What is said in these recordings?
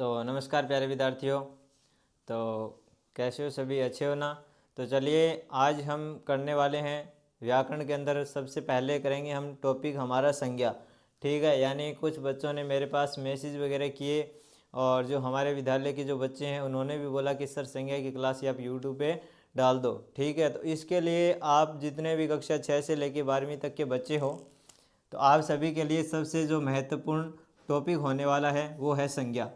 तो नमस्कार प्यारे विद्यार्थियों। तो कैसे हो, सभी अच्छे हो ना। तो चलिए आज हम करने वाले हैं व्याकरण के अंदर सबसे पहले करेंगे हम टॉपिक हमारा संज्ञा। ठीक है, यानी कुछ बच्चों ने मेरे पास मैसेज वगैरह किए और जो हमारे विद्यालय के जो बच्चे हैं उन्होंने भी बोला कि सर संज्ञा की क्लास आप यूट्यूब पे डाल दो। ठीक है, तो इसके लिए आप जितने भी कक्षा 6 से लेकर 12वीं तक के बच्चे हो तो आप सभी के लिए सबसे जो महत्वपूर्ण टॉपिक होने वाला है वो है संज्ञा।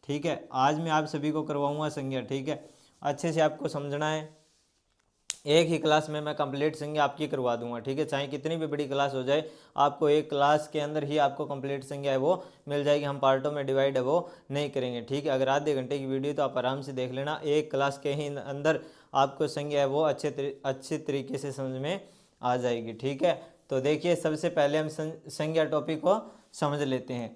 ठीक है, आज मैं आप सभी को करवाऊंगा संज्ञा। ठीक है, अच्छे से आपको समझना है। एक ही क्लास में मैं कंप्लीट संज्ञा आपकी करवा दूंगा। ठीक है, चाहे कितनी भी बड़ी क्लास हो जाए आपको एक क्लास के अंदर ही आपको कंप्लीट संज्ञा है वो मिल जाएगी। हम पार्टों में डिवाइड है वो नहीं करेंगे। ठीक है, अगर आधे घंटे की वीडियो तो आप आराम से देख लेना, एक क्लास के ही अंदर आपको संज्ञा है वो अच्छे तरीके से समझ में आ जाएगी। ठीक है, तो देखिए सबसे पहले हम संज्ञा टॉपिक को समझ लेते हैं।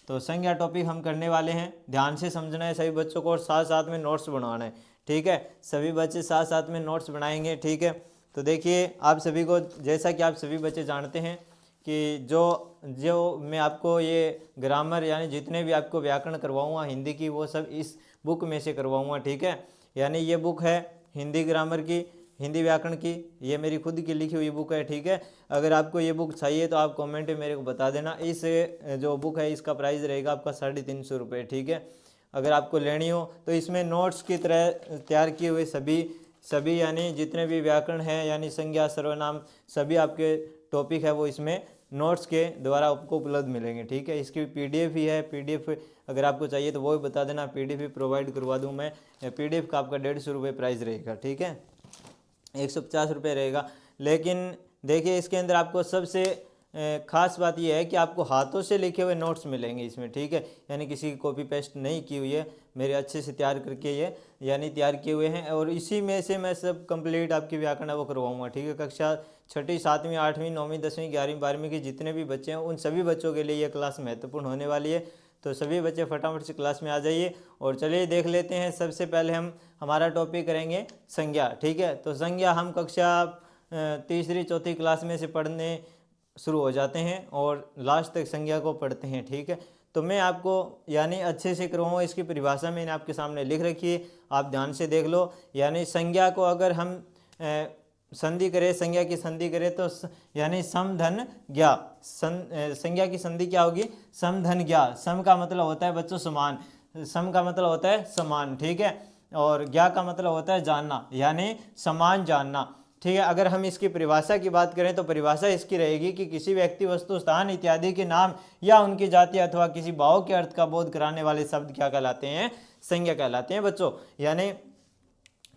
तो संज्ञा टॉपिक हम करने वाले हैं, ध्यान से समझना है सभी बच्चों को और साथ साथ में नोट्स बनवाना है। ठीक है, सभी बच्चे साथ साथ में नोट्स बनाएंगे। ठीक है, तो देखिए आप सभी को, जैसा कि आप सभी बच्चे जानते हैं कि जो जो मैं आपको ये ग्रामर यानी जितने भी आपको व्याकरण करवाऊँगा हिंदी की वो सब इस बुक में से करवाऊँगा। ठीक है, यानी ये बुक है हिंदी ग्रामर की, हिंदी व्याकरण की, ये मेरी खुद की लिखी हुई बुक है। ठीक है, अगर आपको ये बुक चाहिए तो आप कमेंट में मेरे को बता देना। इस जो बुक है इसका प्राइस रहेगा आपका 350 रुपये। ठीक है, अगर आपको लेनी हो तो इसमें नोट्स की तरह तैयार किए हुए सभी यानी जितने भी व्याकरण हैं यानी संज्ञा सर्वनाम सभी आपके टॉपिक है वो इसमें नोट्स के द्वारा आपको उपलब्ध मिलेंगे। ठीक है, इसकी PDF ही है, PDF अगर आपको चाहिए तो वो भी बता देना, PDF भी प्रोवाइड करवा दूँ मैं। PDF का आपका 150 रुपये प्राइस रहेगा। ठीक है, 150 रुपये रहेगा। लेकिन देखिए इसके अंदर आपको सबसे खास बात यह है कि आपको हाथों से लिखे हुए नोट्स मिलेंगे इसमें। ठीक है, यानी किसी की कॉपी पेस्ट नहीं की हुई है, मेरे अच्छे से तैयार करके ये यानी तैयार किए हुए हैं और इसी में से मैं सब कंप्लीट आपकी व्याकरण है वो करवाऊँगा। ठीक है, कक्षा 6ठी 7वीं 8वीं 9वीं 10वीं 11वीं 12वीं के जितने भी बच्चे हैं उन सभी बच्चों के लिए ये क्लास महत्वपूर्ण होने वाली है। तो सभी बच्चे फटाफट से क्लास में आ जाइए और चलिए देख लेते हैं। सबसे पहले हम हमारा टॉपिक करेंगे संज्ञा। ठीक है, तो संज्ञा हम कक्षा 3री 4थी क्लास में से पढ़ने शुरू हो जाते हैं और लास्ट तक संज्ञा को पढ़ते हैं। ठीक है, तो मैं आपको यानी अच्छे से करवाऊँगा। इसकी परिभाषा मैंने आपके सामने लिख रखी है, आप ध्यान से देख लो। यानी संज्ञा को अगर हम संधि करें, संज्ञा की संधि करें तो यानी सम धन ज्ञा। संज्ञा की संधि क्या होगी? सम धन ज्ञा। सम का मतलब होता है बच्चों समान, सम का मतलब होता है समान। ठीक है, और ज्ञा का मतलब होता है जानना, यानी समान जानना। ठीक है, अगर हम इसकी परिभाषा की बात करें तो परिभाषा इसकी रहेगी कि किसी व्यक्ति वस्तु स्थान इत्यादि के नाम या उनकी जाति अथवा किसी भाव के अर्थ का बोध कराने वाले शब्द क्या कहलाते हैं? संज्ञा कहलाते हैं बच्चों। यानी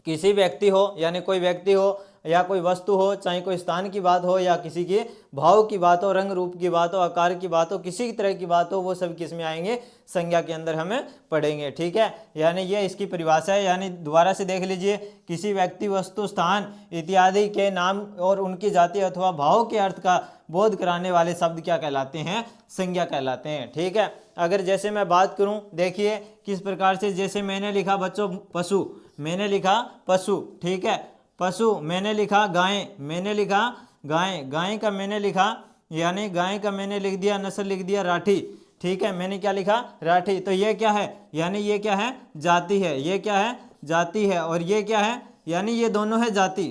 किसी व्यक्ति हो यानी कोई व्यक्ति हो या कोई वस्तु हो, चाहे कोई स्थान की बात हो या किसी के भाव की बात हो, रंग रूप की बात हो, आकार की बात हो, किसी तरह की बात हो, वो सब किस में आएंगे? संज्ञा के अंदर हमें पढ़ेंगे। ठीक है, यानी ये इसकी परिभाषा है। यानी दोबारा से देख लीजिए, किसी व्यक्ति वस्तु स्थान इत्यादि के नाम और उनकी जाति अथवा भाव के अर्थ का बोध कराने वाले शब्द क्या कहलाते हैं? संज्ञा कहलाते हैं। ठीक है, अगर जैसे मैं बात करूं, देखिए किस प्रकार से, जैसे मैंने लिखा बच्चों पशु, मैंने लिखा पशु। ठीक है, पशु, मैंने लिखा गाय, मैंने लिखा गाय, गाय का मैंने लिखा यानी गाय का मैंने लिख दिया नस्ल, लिख दिया राठी। ठीक है, मैंने क्या लिखा? राठी। तो ये क्या है? यानी ये क्या है? जाति है। ये क्या है? जाति है। और ये क्या है? यानी ये दोनों है जाति।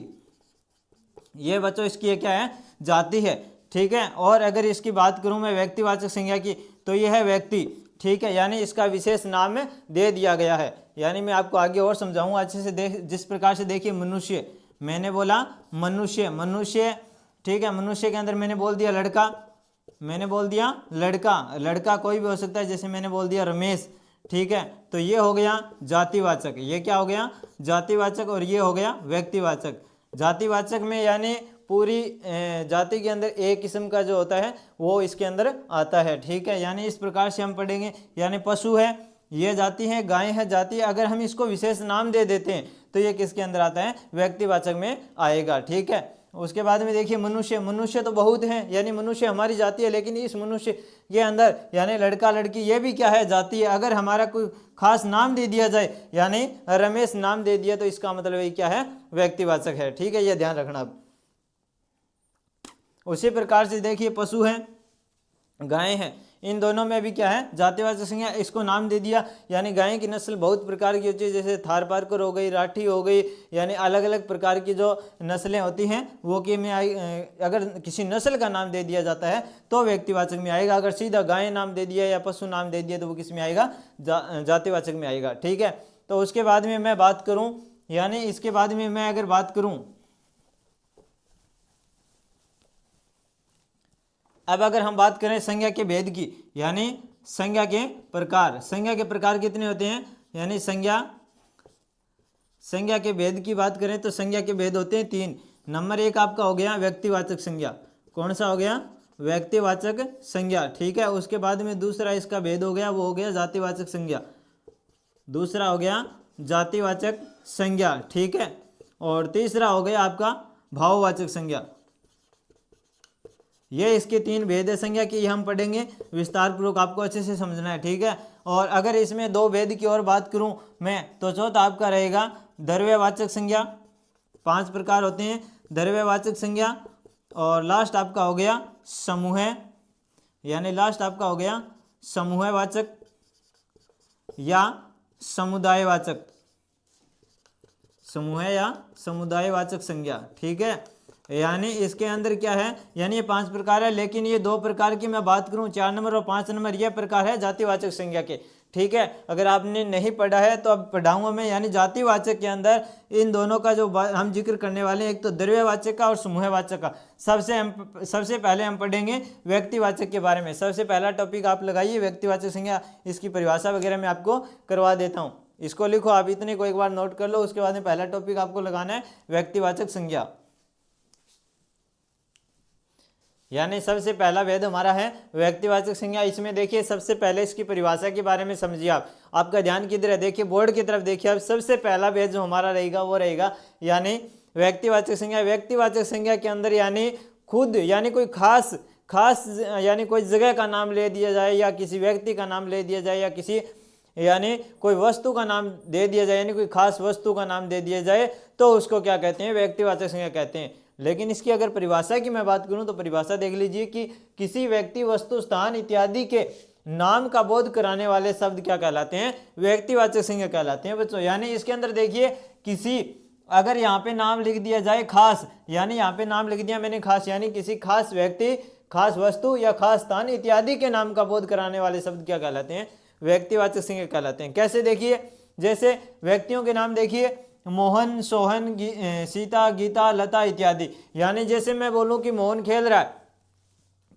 ये बच्चों इसकी ये क्या है? जाति है। ठीक है, और अगर इसकी बात करूं मैं व्यक्तिवाचक संज्ञा की तो ये है व्यक्ति। ठीक है, यानी इसका विशेष नाम दे दिया गया है। यानी मैं आपको आगे और समझाऊंगा अच्छे से। जिस प्रकार से देखिए मनुष्य, मैंने बोला मनुष्य, मनुष्य। ठीक है, मनुष्य के अंदर मैंने बोल दिया लड़का, मैंने बोल दिया लड़का, लड़का कोई भी हो सकता है, जैसे मैंने बोल दिया रमेश। ठीक है, तो ये हो गया जातिवाचक, ये क्या हो गया? जातिवाचक। और ये हो गया व्यक्तिवाचक। जातिवाचक में यानी पूरी जाति के अंदर एक किस्म का जो होता है वो इसके अंदर आता है। ठीक है, यानी इस प्रकार से हम पढ़ेंगे। यानी पशु है, ये जाति है, गाय है जाति है। अगर हम इसको विशेष नाम दे देते हैं तो ये किसके अंदर आता है? व्यक्तिवाचक में आएगा। ठीक है, उसके बाद में देखिए मनुष्य, मनुष्य तो बहुत हैं, यानी मनुष्य हमारी जाति है, लेकिन इस मनुष्य के अंदर यानी लड़का लड़की ये भी क्या है? जाति है। अगर हमारा कोई खास नाम दे दिया जाए, यानी रमेश नाम दे दिया, तो इसका मतलब ये क्या है? व्यक्तिवाचक है। ठीक है, ये ध्यान रखना। उसी प्रकार से देखिए पशु है, गाय है, इन दोनों में भी क्या है, जातिवाचक संज्ञा। इसको नाम दे दिया, यानी गाय की नस्ल बहुत प्रकार की होती है, जैसे थारपारकर हो गई, राठी हो गई, यानी अलग अलग प्रकार की जो नस्लें होती हैं वो कि में आई। अगर किसी नस्ल का नाम दे दिया जाता है तो व्यक्तिवाचक में आएगा, अगर सीधा गाय नाम दे दिया या पशु नाम दे दिया तो वो किस में आएगा, जातिवाचक में आएगा। ठीक है, तो उसके बाद में मैं बात करूं, यानी इसके बाद में मैं अगर बात करूं, अब अगर हम बात करें संज्ञा के भेद की, यानी संज्ञा के प्रकार। संज्ञा के प्रकार कितने होते हैं, यानी संज्ञा के भेद की बात करें तो संज्ञा के भेद होते हैं 3। नंबर 1 आपका हो गया व्यक्तिवाचक संज्ञा। कौन सा हो गया, व्यक्तिवाचक संज्ञा। ठीक है, उसके बाद में दूसरा इसका भेद हो गया, वो हो गया जातिवाचक संज्ञा। दूसरा हो गया जातिवाचक संज्ञा। ठीक है, और तीसरा हो गया आपका भाववाचक संज्ञा। ये इसके 3 भेद है संज्ञा की, ये हम पढ़ेंगे विस्तार पूर्वक, आपको अच्छे से समझना है। ठीक है, और अगर इसमें 2 भेद की और बात करूं मैं तो चौथा आपका रहेगा द्रव्यवाचक संज्ञा। 5 प्रकार होते हैं द्रव्यवाचक संज्ञा। और लास्ट आपका हो गया समूह, यानी लास्ट आपका हो गया समूहवाचक या समुदायवाचक, समूह या समुदायवाचक संज्ञा। ठीक है, यानी इसके अंदर क्या है, यानी ये 5 प्रकार है, लेकिन ये 2 प्रकार की मैं बात करूं, 4 नंबर और 5 नंबर, ये प्रकार है जातिवाचक संज्ञा के। ठीक है, अगर आपने नहीं पढ़ा है तो अब पढ़ाऊंगा मैं। यानी जातिवाचक के अंदर इन दोनों का जो हम जिक्र करने वाले हैं, एक तो द्रव्यवाचक का और समूहवाचक का। सबसे पहले हम पढ़ेंगे व्यक्तिवाचक के बारे में। सबसे पहला टॉपिक आप लगाइए व्यक्तिवाचक संज्ञा, इसकी परिभाषा वगैरह मैं आपको करवा देता हूँ। इसको लिखो आप, इतने को एक बार नोट कर लो। उसके बाद में पहला टॉपिक आपको लगाना है व्यक्तिवाचक संज्ञा। यानी सबसे पहला भेद हमारा है व्यक्तिवाचक संज्ञा। इसमें देखिए सबसे पहले इसकी परिभाषा के बारे में समझिए आप। आपका ध्यान किधर है, देखिए बोर्ड की तरफ देखिए। अब सबसे पहला भेद जो हमारा रहेगा वो रहेगा यानी व्यक्तिवाचक संज्ञा। व्यक्तिवाचक संज्ञा के अंदर यानी खुद, यानी कोई खास यानी कोई जगह का नाम ले दिया जाए, या किसी व्यक्ति का नाम ले दिया जाए, या किसी यानी कोई वस्तु का नाम दे दिया जाए, यानी कोई खास वस्तु का नाम दे दिया जाए, तो उसको क्या कहते हैं, व्यक्तिवाचक संज्ञा कहते हैं। लेकिन इसकी अगर परिभाषा की मैं बात करूं तो परिभाषा देख लीजिए कि किसी व्यक्ति, वस्तु, स्थान इत्यादि के नाम का बोध कराने वाले शब्द क्या कहलाते हैं, व्यक्तिवाचक संज्ञा कहलाते हैं बच्चों। यानी इसके अंदर देखिए किसी, अगर यहाँ पे नाम लिख दिया जाए खास, यानी यहाँ पे नाम लिख दिया मैंने खास, यानी किसी खास व्यक्ति, खास वस्तु या खास स्थान इत्यादि के नाम का बोध कराने वाले शब्द क्या कहलाते हैं, व्यक्तिवाचक संज्ञा कहलाते हैं। कैसे देखिए, जैसे व्यक्तियों के नाम देखिए मोहन, सोहन, सीता, गीता, लता इत्यादि। यानी जैसे मैं बोलूं कि मोहन खेल रहा है,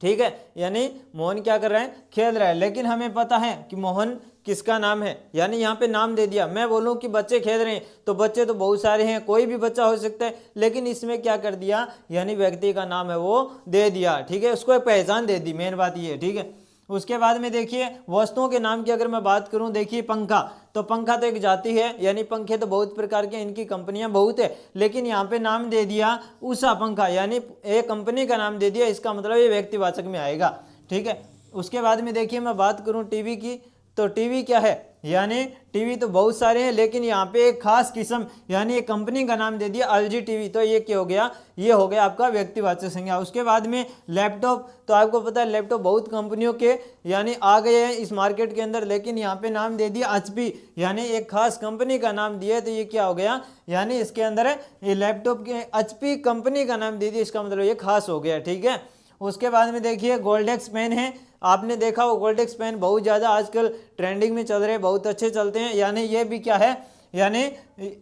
ठीक है, यानी मोहन क्या कर रहा है, खेल रहा है, लेकिन हमें पता है कि मोहन किसका नाम है, यानी यहाँ पे नाम दे दिया। मैं बोलूं कि बच्चे खेल रहे हैं तो बच्चे तो बहुत सारे हैं, कोई भी बच्चा हो सकता है, लेकिन इसमें क्या कर दिया, यानी व्यक्ति का नाम है वो दे दिया। ठीक है, उसको एक पहचान दे दी, मेन बात ये है। ठीक है, उसके बाद में देखिए वस्तुओं के नाम की अगर मैं बात करूं, देखिए पंखा, तो पंखा तो एक जाति है, यानी पंखे तो बहुत प्रकार के, इनकी कंपनियां बहुत है, लेकिन यहाँ पे नाम दे दिया उषा पंखा, यानी एक कंपनी का नाम दे दिया, इसका मतलब ये व्यक्तिवाचक में आएगा। ठीक है, उसके बाद में देखिए मैं बात करूं टीवी की, तो टीवी क्या है, यानी टीवी तो बहुत सारे हैं, लेकिन यहाँ पे एक खास किस्म, यानी एक कंपनी का नाम दे दिया एलजी टीवी, तो ये क्या हो गया, ये हो गया आपका व्यक्तिवाचक संज्ञा। उसके बाद में लैपटॉप, तो आपको पता है लैपटॉप बहुत कंपनियों के यानी आ गए हैं इस मार्केट के अंदर, लेकिन यहाँ पे नाम दे दिया एचपी, यानी एक खास कंपनी का नाम दिया, तो ये क्या हो गया, यानी इसके अंदर ये लैपटॉप के एचपी कंपनी का नाम दे दिया, इसका मतलब ये खास हो गया। ठीक है, उसके बाद में देखिए गोल्डेक्स पेन है, आपने देखा वो गोल्डेक्स पेन बहुत ज़्यादा आजकल ट्रेंडिंग में चल रहे हैं, बहुत अच्छे चलते हैं, यानी ये भी क्या है, यानी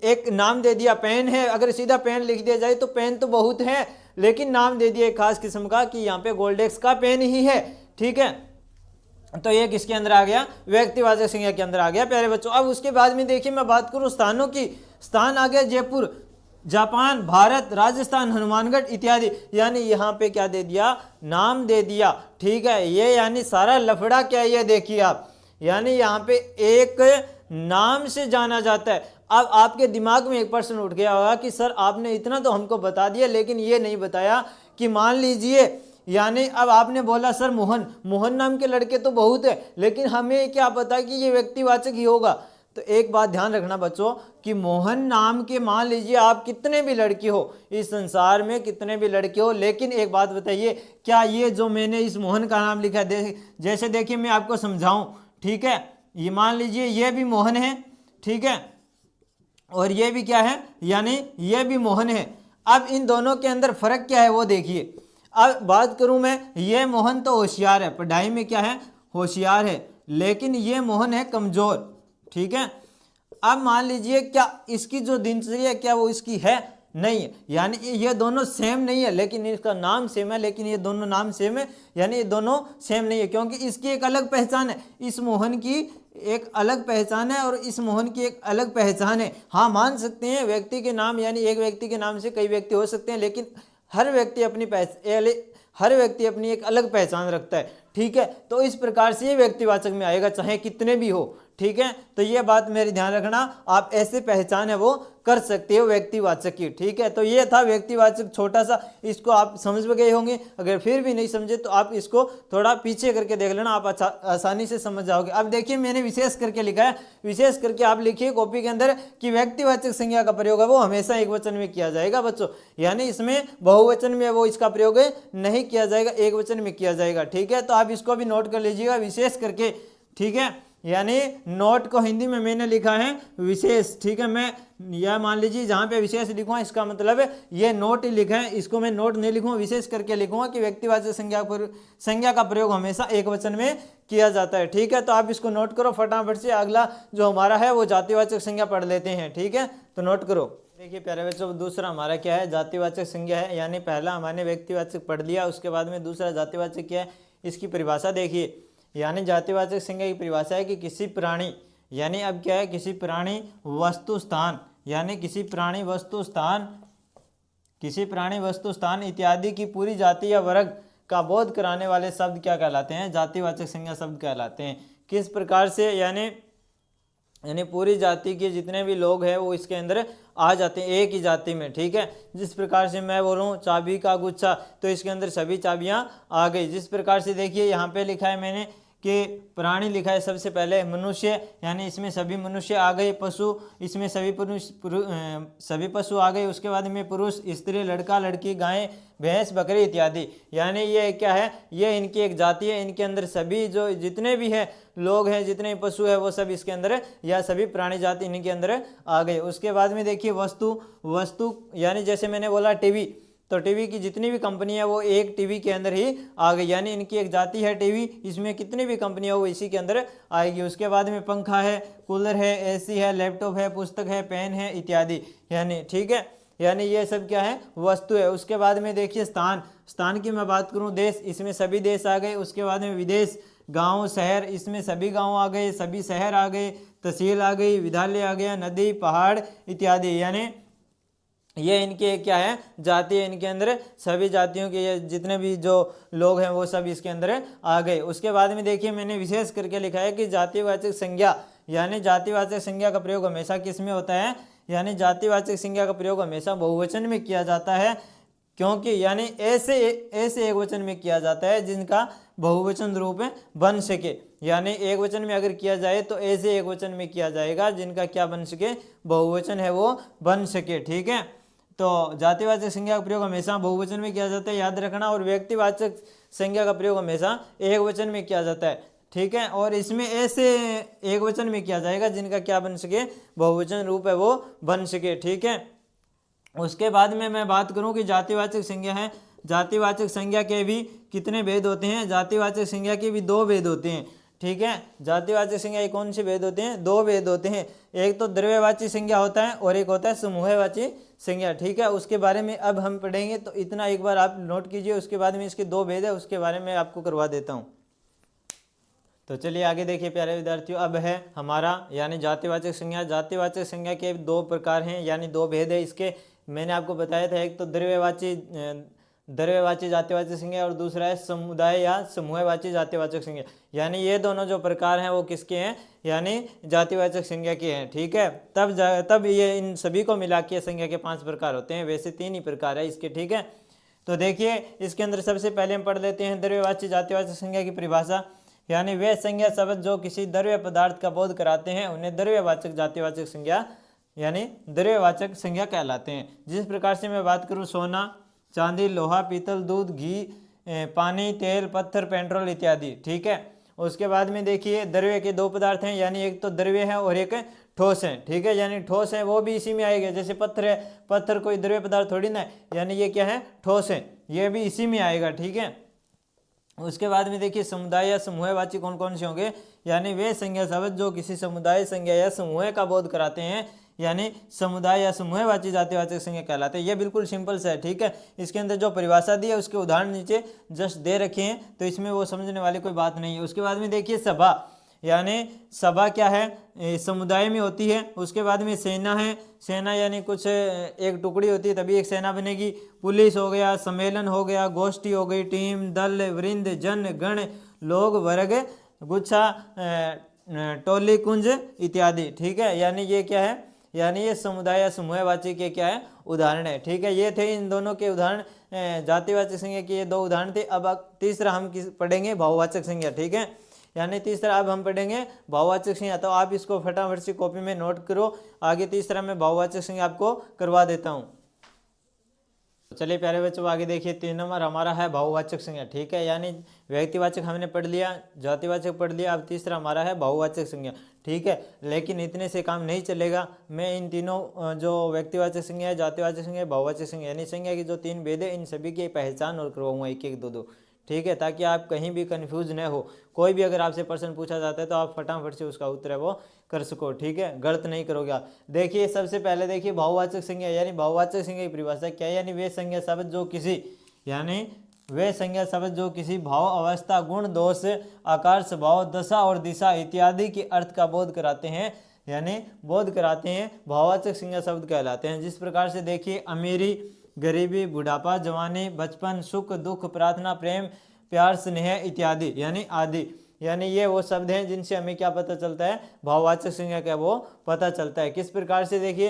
एक नाम दे दिया, पेन है, अगर सीधा पेन लिख दिया जाए तो पेन तो बहुत है, लेकिन नाम दे दिया एक खास किस्म का कि यहाँ पे गोल्डेक्स का पेन ही है। ठीक है, तो ये किसके अंदर आ गया, व्यक्तिवाचक संज्ञा के अंदर आ गया प्यारे बच्चों। अब उसके बाद में देखिए मैं बात करूँ स्थानों की, स्थान आ गया जयपुर, जापान, भारत, राजस्थान, हनुमानगढ़ इत्यादि, यानी यहाँ पे क्या दे दिया, नाम दे दिया। ठीक है, ये यानी सारा लफड़ा क्या है, ये देखिए आप, यानी यहाँ पे एक नाम से जाना जाता है। अब आपके दिमाग में एक प्रश्न उठ गया होगा कि सर आपने इतना तो हमको बता दिया, लेकिन ये नहीं बताया कि मान लीजिए, यानी अब आपने बोला सर मोहन, मोहन नाम के लड़के तो बहुत है, लेकिन हमें क्या पता कि ये व्यक्तिवाचक ही होगा, तो एक बात ध्यान रखना बच्चों कि मोहन नाम के, मान लीजिए आप कितने भी लड़के हो इस संसार में, कितने भी लड़के हो, लेकिन एक बात बताइए, क्या ये जो मैंने इस मोहन का नाम लिखा है, जैसे देखिए मैं आपको समझाऊं, ठीक है, ये मान लीजिए ये भी मोहन है, ठीक है, और ये भी क्या है, यानी ये भी मोहन है। अब इन दोनों के अंदर फर्क क्या है वो देखिए। अब बात करूं मैं, ये मोहन तो होशियार है, पढ़ाई में क्या है, होशियार है, लेकिन ये मोहन है कमजोर, ठीक है। अब मान लीजिए क्या इसकी जो दिनचर्या क्या वो इसकी है, नहीं है, यानी ये दोनों सेम नहीं है, लेकिन इसका नाम सेम है, लेकिन ये दोनों नाम सेम है, यानी ये दोनों सेम नहीं है, क्योंकि इसकी एक अलग पहचान है, इस मोहन की एक अलग पहचान है और इस मोहन की एक अलग पहचान है। हाँ, मान सकते हैं व्यक्ति के नाम, यानी एक व्यक्ति के नाम से कई व्यक्ति हो सकते हैं, लेकिन हर व्यक्ति अपनी एक अलग पहचान रखता है, ठीक है। तो इस प्रकार से ये व्यक्तिवाचक में आएगा, चाहे कितने भी हो, ठीक है। तो ये बात मेरी ध्यान रखना, आप ऐसे पहचान है वो कर सकते हो व्यक्तिवाचक की, ठीक है। तो ये था व्यक्तिवाचक छोटा सा, इसको आप समझ में गए होंगे। अगर फिर भी नहीं समझे तो आप इसको थोड़ा पीछे करके देख लेना, आप आसानी से समझ जाओगे। अब देखिए मैंने विशेष करके लिखा है, विशेष करके आप लिखिए कॉपी के अंदर कि व्यक्तिवाचक संज्ञा का प्रयोग है वो हमेशा एक वचन में किया जाएगा बच्चों, यानी इसमें बहुवचन में वो इसका प्रयोग नहीं किया जाएगा, एक वचन में किया जाएगा, ठीक है। तो आप इसको भी नोट कर लीजिएगा विशेष करके, ठीक है। यानी नोट को हिंदी में मैंने लिखा है विशेष, ठीक है। मैं यह मान लीजिए जहाँ पे विशेष लिखूंगा इसका मतलब है ये नोट ही लिखा है, इसको मैं नोट नहीं लिखूंगा, विशेष करके लिखूंगा कि व्यक्तिवाचक संज्ञा का प्रयोग हमेशा एक वचन में किया जाता है, ठीक है। तो आप इसको नोट करो फटाफट से। अगला जो हमारा है वो जातिवाचक संज्ञा पढ़ लेते हैं, ठीक है। तो नोट करो। देखिए प्यारे बच्चों, दूसरा हमारा क्या है, जातिवाचक संज्ञा है, यानी पहला हमने व्यक्तिवाचक पढ़ लिया, उसके बाद में दूसरा जातिवाचक क्या है, इसकी परिभाषा देखिए। यानी जातिवाचक संज्ञा की परिभाषा है कि किसी प्राणी, यानी अब क्या है, किसी प्राणी वस्तु स्थान, यानी किसी प्राणी वस्तु स्थान इत्यादि की पूरी जाति या वर्ग का बोध कराने वाले शब्द क्या कहलाते हैं, जातिवाचक संज्ञा शब्द कहलाते हैं। किस प्रकार से, यानी पूरी जाति के जितने भी लोग हैं वो इसके अंदर आ जाते हैं एक ही जाति में, ठीक है। जिस प्रकार से मैं बोलूँ चाबी का गुच्छा, तो इसके अंदर सभी चाबियां आ गई। जिस प्रकार से देखिए यहाँ पे लिखा है मैंने कि प्राणी लिखा है सबसे पहले, मनुष्य, यानी इसमें सभी मनुष्य आ गए, पशु, इसमें सभी पशु आ गए, उसके बाद में पुरुष, स्त्री, लड़का, लड़की, गाय, भैंस, बकरी इत्यादि, यानी ये क्या है, ये इनकी एक जाति है, इनके अंदर सभी जो जितने भी है लोग हैं, जितने पशु है वो सब इसके अंदर, या सभी प्राणी जाति इनके अंदर आ गए। उसके बाद में देखिए वस्तु, यानी जैसे मैंने बोला टीवी, तो टीवी की जितनी भी कंपनी है वो एक टीवी के अंदर ही आ गई, यानी इनकी एक जाति है टीवी, इसमें कितनी भी कंपनियां वो इसी के अंदर आएगी। उसके बाद में पंखा है, कूलर है, एसी है, लैपटॉप है, पुस्तक है, पेन है इत्यादि, यानी ठीक है, यानी ये सब क्या है, वस्तु है। उसके बाद में देखिए स्थान की मैं बात करूं, देश, इसमें सभी देश आ गए। उसके बाद में विदेश, गांव, शहर, इसमें सभी गांव आ गए, सभी शहर आ गए, तहसील आ गई, विद्यालय आ गया, नदी, पहाड़ इत्यादि, यानी ये इनके क्या है, जाति है, इनके अंदर सभी जातियों के जितने भी जो लोग हैं वो सब इसके अंदर आ गए। उसके बाद में देखिए मैंने विशेष करके लिखा है कि जातिवाचक संज्ञा, यानी जातिवाचक संज्ञा का प्रयोग हमेशा किस में होता है, यानी जातिवाचक संज्ञा का प्रयोग हमेशा बहुवचन में किया जाता है, क्योंकि यानी ऐसे एक वचन में किया जाता है जिनका बहुवचन रूप बन सके, यानी एक वचन में अगर किया जाए तो ऐसे एक वचन में किया जाएगा जिनका क्या बन सके, बहुवचन है वो बन सके, ठीक है। तो जातिवाचक संज्ञा का प्रयोग हमेशा बहुवचन में किया जाता है, याद रखना, और व्यक्तिवाचक संज्ञा का प्रयोग हमेशा एक वचन में किया जाता है, ठीक है। और इसमें ऐसे एक वचन में किया जाएगा जिनका क्या बन सके, बहुवचन रूप है वो बन सके, ठीक है। उसके बाद में मैं बात करूं कि जातिवाचक संज्ञा है, जातिवाचक संज्ञा के भी कितने भेद होते हैं, जातिवाचक संज्ञा के भी दो भेद होते हैं, ठीक है। जातिवाचक संज्ञा कौन से भेद होते हैं, दो भेद होते हैं, एक तो द्रव्यवाची संज्ञा होता है और एक होता है समूहवाची संज्ञा, ठीक है। उसके बारे में अब हम पढ़ेंगे, तो इतना एक बार आप नोट कीजिए। उसके बाद में इसके दो भेद है, उसके बारे में आपको करवा देता हूँ। तो चलिए आगे देखिए प्यारे विद्यार्थियों, अब है हमारा यानी जातिवाचक संज्ञा। जातिवाचक संज्ञा के दो प्रकार हैं, यानी दो भेद है इसके, मैंने आपको बताया था, एक तो द्रव्यवाची जातिवाचक संज्ञा और दूसरा है समुदाय या समूहवाची जातिवाचक संज्ञा, यानी ये दोनों जो प्रकार हैं वो किसके हैं, यानी जातिवाचक संज्ञा के हैं, ठीक है। तब ये इन सभी को मिला के संज्ञा के 5 प्रकार होते हैं, वैसे 3 ही प्रकार है इसके, ठीक है। तो देखिए इसके अंदर सबसे पहले हम पढ़ लेते हैं द्रव्यवाची जातिवाचक संज्ञा की परिभाषा। यानी वे संज्ञा शब्द जो किसी द्रव्य पदार्थ का बोध कराते हैं उन्हें द्रव्यवाचक जातिवाचक संज्ञा यानी द्रव्यवाचक संज्ञा कहलाते हैं। जिस प्रकार से मैं बात करूं सोना, चांदी, लोहा, पीतल, दूध, घी, पानी, तेल, पत्थर, पेट्रोल इत्यादि, ठीक है। उसके बाद में देखिए द्रव्य के दो पदार्थ हैं, यानी एक तो द्रव्य है और एक ठोस है, ठीक है। यानी ठोस है वो भी इसी में आएगा, जैसे पत्थर है, पत्थर कोई द्रव्य पदार्थ थोड़ी ना है, यानी ये क्या है, ठोस है, ये भी इसी में आएगा, ठीक है। उसके बाद में देखिए समुदाय या समूहवाची कौन कौन से होंगे, यानी वे संज्ञा शब्द जो किसी समुदाय, संज्ञा या समूह का बोध कराते हैं, यानी समुदाय या समूहवाची जातिवाचक संज्ञा कहलाते हैं। ये बिल्कुल सिंपल सा है, ठीक है। इसके अंदर जो परिभाषा दी है उसके उदाहरण नीचे जस्ट दे रखे हैं, तो इसमें वो समझने वाली कोई बात नहीं है। उसके बाद में देखिए सभा, यानी सभा क्या है, समुदाय में होती है। उसके बाद में सेना है, सेना यानी कुछ एक टुकड़ी होती है तभी एक सेना बनेगी। पुलिस हो गया, सम्मेलन हो गया, गोष्ठी हो गई, टीम, दल, वृंद, जन, गण, लोग, वर्ग, गुच्छा, टोली, कुंज इत्यादि, ठीक है। यानी ये क्या है, यानी ये समुदाय या समूहवाची के क्या है, उदाहरण है, ठीक है। ये थे इन दोनों के उदाहरण, जातिवाचक संज्ञा के ये दो उदाहरण थे। अब तीसरा हम पढ़ेंगे भाववाचक संज्ञा, ठीक है। यानी तीसरा अब हम पढ़ेंगे भाववाचक संज्ञा, तो आप इसको फटाफट से कॉपी में नोट करो। आगे तीसरा मैं भाववाचक संज्ञा आपको करवा देता हूँ। चलिए प्यारे बच्चों आगे देखिए, 3 नंबर हमारा है भाववाचक संज्ञा, ठीक है। यानी व्यक्तिवाचक हमने पढ़ लिया, जातिवाचक पढ़ लिया, अब तीसरा हमारा है भाववाचक संज्ञा, ठीक है। लेकिन इतने से काम नहीं चलेगा, मैं इन तीनों जो व्यक्तिवाचक संज्ञा है, जातिवाचक संज्ञा है, भाववाचक संज्ञा यानी संज्ञा की जो 3 भेद है, इन सभी की पहचान और करवाऊंगा एक एक दो, ठीक है, ताकि आप कहीं भी कंफ्यूज न हो। कोई भी अगर आपसे प्रश्न पूछा जाता है तो आप फटाफट से उसका उत्तर है वो कर सको, ठीक है, गलत नहीं करोगे आप। देखिए सबसे पहले देखिए भाववाचक संज्ञा, यानी भाववाचक संज्ञा की परिभाषा क्या है, यानी वे संज्ञा शब्द जो किसी, यानी वे संज्ञा शब्द जो किसी भाव, अवस्था, गुण, दोष, आकार, स्वभाव, दशा और दिशा इत्यादि के अर्थ का बोध कराते हैं, यानी बोध कराते हैं, भाववाचक संज्ञा शब्द कहलाते हैं। जिस प्रकार से देखिए अमीरी, गरीबी, बुढ़ापा, जवानी, बचपन, सुख, दुख, प्रार्थना, प्रेम, प्यार, स्नेह इत्यादि यानी आदि, यानी ये वो शब्द हैं जिनसे हमें क्या पता चलता है, भाववाचक संज्ञा का वो पता चलता है। किस प्रकार से देखिए,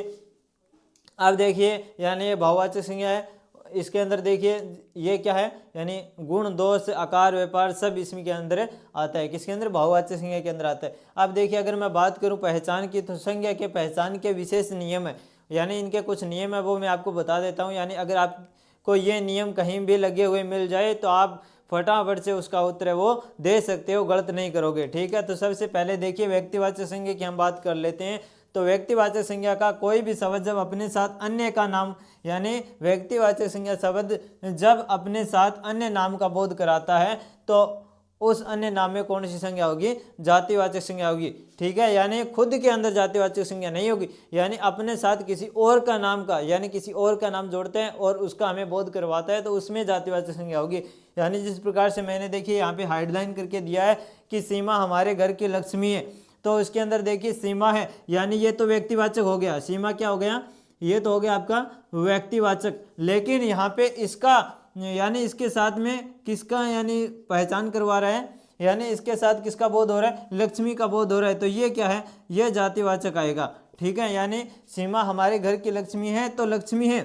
अब देखिए यानी ये भाववाचक संज्ञा है, इसके अंदर देखिए ये क्या है, यानी गुण, दोष, आकार, व्यापार सब इसमें के अंदर आता है। किसके अंदर, भाववाचक संज्ञा के अंदर आता है। अब देखिए अगर मैं बात करूं पहचान की, तो संज्ञा के पहचान के विशेष नियम है, यानी इनके कुछ नियम है वो मैं आपको बता देता हूं। यानी अगर आपको ये नियम कहीं भी लगे हुए मिल जाए तो आप फटाफट से उसका उत्तर है वो दे सकते हो, गलत नहीं करोगे, ठीक है। तो सबसे पहले देखिए व्यक्तिवाचक संज्ञा की हम बात कर लेते हैं। तो व्यक्तिवाचक संज्ञा का कोई भी शब्द जब अपने साथ अन्य का नाम, यानी व्यक्तिवाचक संज्ञा शब्द जब अपने साथ अन्य नाम का बोध कराता है तो उस अन्य नाम में कौन सी संज्ञा होगी, जातिवाचक संज्ञा होगी, ठीक है। यानी खुद के अंदर जातिवाचक संज्ञा नहीं होगी, यानी अपने साथ किसी और का नाम का, यानी किसी और का नाम जोड़ते हैं और उसका हमें बोध करवाता है तो उसमें जातिवाचक संज्ञा होगी। यानी जिस प्रकार से मैंने देखिए यहाँ पे हाइडलाइन करके दिया है कि सीमा हमारे घर की लक्ष्मी है, तो इसके अंदर देखिए सीमा है, यानी ये तो व्यक्तिवाचक हो गया, सीमा क्या हो गया, ये तो हो गया आपका व्यक्तिवाचक। लेकिन यहाँ पे इसका, यानी इसके साथ में किसका, यानी पहचान करवा रहा है, यानी इसके साथ किसका बोध हो रहा है, लक्ष्मी का बोध हो रहा है, तो ये क्या है, ये जातिवाचक आएगा, ठीक है। यानी सीमा हमारे घर की लक्ष्मी है तो लक्ष्मी है,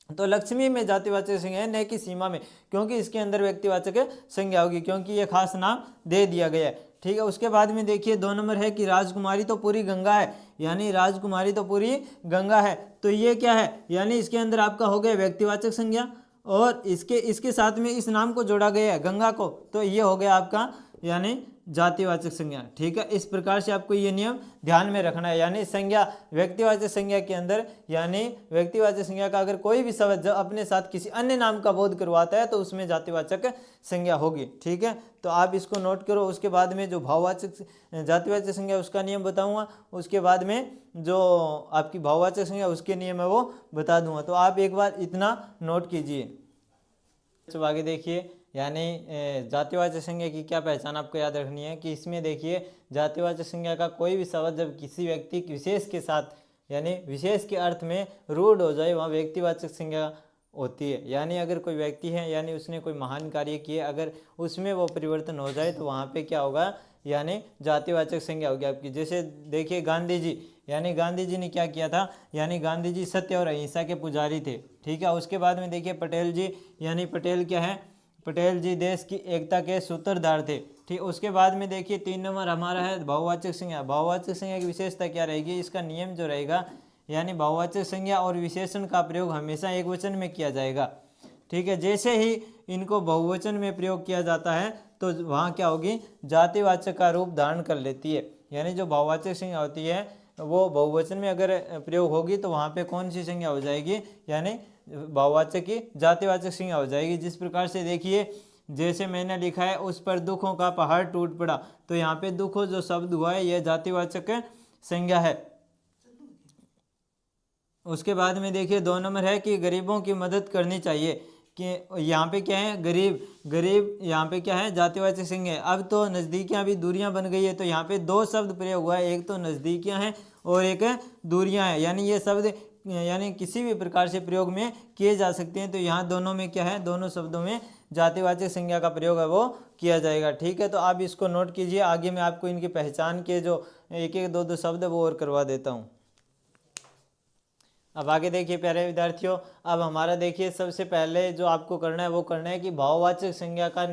तो लक्ष्मी में जातिवाचक संज्ञा है, न कि सीमा में, क्योंकि इसके अंदर व्यक्तिवाचक संज्ञा होगी, क्योंकि ये खास नाम दे दिया गया है, ठीक है। उसके बाद में देखिए 2 नंबर है कि राजकुमारी तो पूरी गंगा है, यानी राजकुमारी तो पूरी गंगा है, तो ये क्या है, यानी इसके अंदर आपका हो गया व्यक्तिवाचक संज्ञा और इसके साथ में इस नाम को जोड़ा गया है गंगा को, तो ये हो गया आपका यानी जातिवाचक संज्ञा, ठीक है। इस प्रकार से आपको ये नियम ध्यान में रखना है। यानी संज्ञा, व्यक्तिवाचक संज्ञा के अंदर, यानी व्यक्तिवाचक संज्ञा का अगर कोई भी शब्द जब अपने साथ किसी अन्य नाम का बोध करवाता है तो उसमें जातिवाचक संज्ञा होगी, ठीक है। तो आप इसको नोट करो। उसके बाद में जो भाववाचक जातिवाचक संज्ञा उसका नियम बताऊंगा, उसके बाद में जो आपकी भाववाचक संज्ञा उसके नियम है वो बता दूंगा, तो आप एक बार इतना नोट कीजिए। तो आगे देखिए, यानी जातिवाचक संज्ञा की क्या पहचान आपको याद रखनी है कि इसमें देखिए जातिवाचक संज्ञा का कोई भी शब्द जब किसी व्यक्ति विशेष के साथ, यानी विशेष के अर्थ में रूढ़ हो जाए वहाँ व्यक्तिवाचक संज्ञा होती है। यानी अगर कोई व्यक्ति है, यानी उसने कोई महान कार्य किए, अगर उसमें वो परिवर्तन हो जाए तो वहाँ पे क्या होगा, यानी जातिवाचक संज्ञा होगी आपकी। जैसे देखिए गांधी जी, यानी गांधी जी ने क्या किया था, यानी गांधी जी सत्य और अहिंसा के पुजारी थे, ठीक है। उसके बाद में देखिए पटेल जी, यानी पटेल क्या है, पटेल जी देश की एकता के सूत्रधार थे। ठीक, उसके बाद में देखिए 3 नंबर हमारा है बहुवाचक संज्ञा। बहुवाचक संज्ञा की विशेषता क्या रहेगी, इसका नियम जो रहेगा, यानी बहुवाचक संज्ञा और विशेषण का प्रयोग हमेशा एक वचन में किया जाएगा। ठीक है, जैसे ही इनको बहुवचन में प्रयोग किया जाता है तो वहाँ क्या होगी, जातिवाचक का रूप धारण कर लेती है। यानी जो बहुवाचक संज्ञा होती है वो बहुवचन में अगर प्रयोग होगी तो वहाँ पे कौन सी संज्ञा हो जाएगी, यानी बहुवाचक की जातिवाचक संज्ञा हो जाएगी। जिस प्रकार से देखिए, जैसे मैंने लिखा है उस पर दुखों का पहाड़ टूट पड़ा, तो यहाँ पे दुखों जो शब्द हुआ है यह जातिवाचक संज्ञा है। उसके बाद में देखिए 2 नंबर है कि गरीबों की मदद करनी चाहिए, कि यहाँ पे क्या है, गरीब यहाँ पे क्या है, जातिवाचक संज्ञा है। अब तो नज़दीकियाँ भी दूरियाँ बन गई है, तो यहाँ पे 2 शब्द प्रयोग हुआ है, एक तो नज़दीकियाँ हैं और एक दूरियाँ हैं। यानी ये शब्द यानी किसी भी प्रकार से प्रयोग में किए जा सकते हैं। तो यहाँ दोनों में क्या है, दोनों शब्दों में जातिवाचक संज्ञा का प्रयोग है वो किया जाएगा। ठीक है, तो आप इसको नोट कीजिए। आगे मैं आपको इनकी पहचान के जो एक एक दो शब्द है वो और करवा देता हूँ। अब आगे देखिए प्यारे विद्यार्थियों, अब हमारा देखिए सबसे पहले जो आपको करना है वो करना है कि भाववाचक संज्ञा का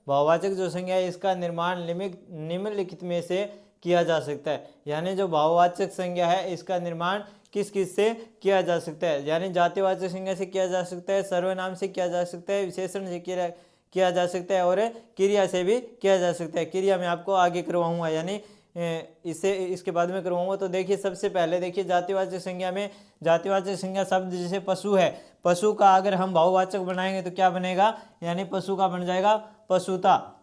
भाववाचक जो संज्ञा है इसका निर्माण निम्नलिखित में से किया जा सकता है। यानी जो भाववाचक संज्ञा है इसका निर्माण किस किस से किया जा सकता है, यानी जातिवाचक संज्ञा से किया जा सकता है, सर्वनाम से किया जा सकता है, विशेषण से किया जा सकता है और क्रिया से भी किया जा सकता है। क्रिया में आपको आगे करवाऊंगा, यानी इसके बाद में करवाऊंगा। तो देखिए सबसे पहले देखिए जातिवाचक संज्ञा में, जातिवाचक संज्ञा शब्द जैसे पशु है, पशु का अगर हम बहुवाचक बनाएंगे तो क्या बनेगा, यानी पशु का बन जाएगा पशुता,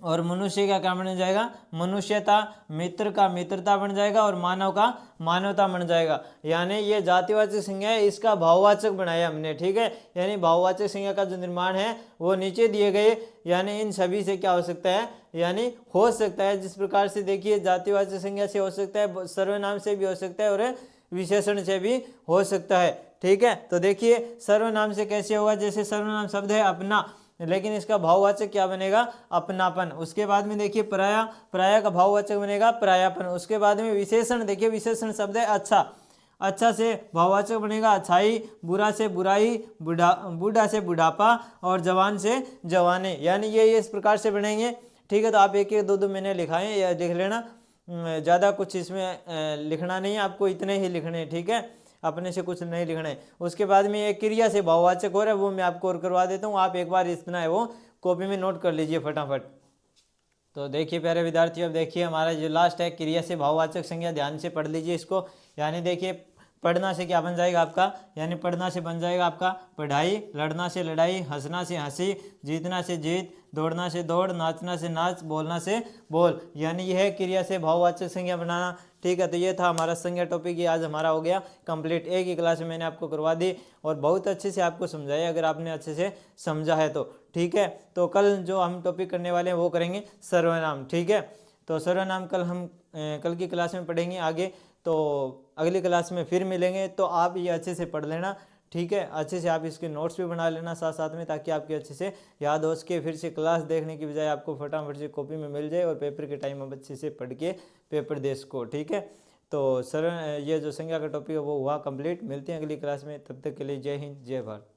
और मनुष्य का क्या बन जाएगा, मनुष्यता, मित्र का मित्रता बन जाएगा और मानव का मानवता बन जाएगा। यानी ये जातिवाचक संज्ञा है, इसका भाववाचक बनाया हमने। ठीक है, यानी भाववाचक संज्ञा का जो निर्माण है वो नीचे दिए गए, यानी इन सभी से क्या हो सकता है, यानी हो सकता है। जिस प्रकार से देखिए जातिवाचक संज्ञा से हो सकता है, सर्वनाम से भी हो सकता है और विशेषण से भी हो सकता है। ठीक है, तो देखिए सर्वनाम से कैसे होगा, जैसे सर्वनाम शब्द है अपना, लेकिन इसका भाववाचक क्या बनेगा, अपनापन। उसके बाद में देखिए पराया का भाववाचक बनेगा परायापन। उसके बाद में विशेषण, देखिए विशेषण शब्द है अच्छा से भाववाचक बनेगा अच्छाई, बुरा से बुराई, बूढ़ा से बुढ़ापा और जवान से जवानी। यानी ये इस प्रकार से बनेंगे। ठीक है, तो आप एक एक दो मैंने लिखा है, या लिख लेना, ज़्यादा कुछ इसमें लिखना नहीं है, आपको इतने ही लिखने हैं। ठीक है, अपने से कुछ नहीं लिखना है। उसके बाद में एक क्रिया से भाववाचक हो रहा है वो मैं आपको और करवा देता हूँ, आप एक बार इतना है वो कॉपी में नोट कर लीजिए फटाफट। तो देखिए प्यारे विद्यार्थी, अब देखिए हमारा जो लास्ट है क्रिया से भाववाचक संज्ञा, ध्यान से पढ़ लीजिए इसको। यानी देखिए पढ़ना से क्या बन जाएगा आपका, यानी पढ़ना से बन जाएगा आपका पढ़ाई, लड़ना से लड़ाई, हंसना से हंसी, जीतना से जीत, दौड़ना से दौड़, नाचना से नाच, बोलना से बोल। यानी यह है क्रिया से भाववाचक संज्ञा बनाना। ठीक है, तो ये था हमारा संज्ञा टॉपिक, ये आज हमारा हो गया कंप्लीट। एक ही क्लास में मैंने आपको करवा दी और बहुत अच्छे से आपको समझाया, अगर आपने अच्छे से समझा है तो। ठीक है, तो कल जो हम टॉपिक करने वाले हैं वो करेंगे सर्वनाम। ठीक है, तो सर्वनाम कल की क्लास में पढ़ेंगे आगे। तो अगली क्लास में फिर मिलेंगे, तो आप ये अच्छे से पढ़ लेना। ठीक है, अच्छे से आप इसके नोट्स भी बना लेना साथ साथ में, ताकि आपके अच्छे से याद हो सके। फिर से क्लास देखने की बजाय आपको फटाफट से कॉपी में मिल जाए और पेपर के टाइम आप अच्छे से पढ़ के पेपर दे सको। ठीक है, तो सर ये जो संज्ञा का टॉपिक है वो हुआ कंप्लीट। मिलते हैं अगली क्लास में, तब तक के लिए जय हिंद जय भारत।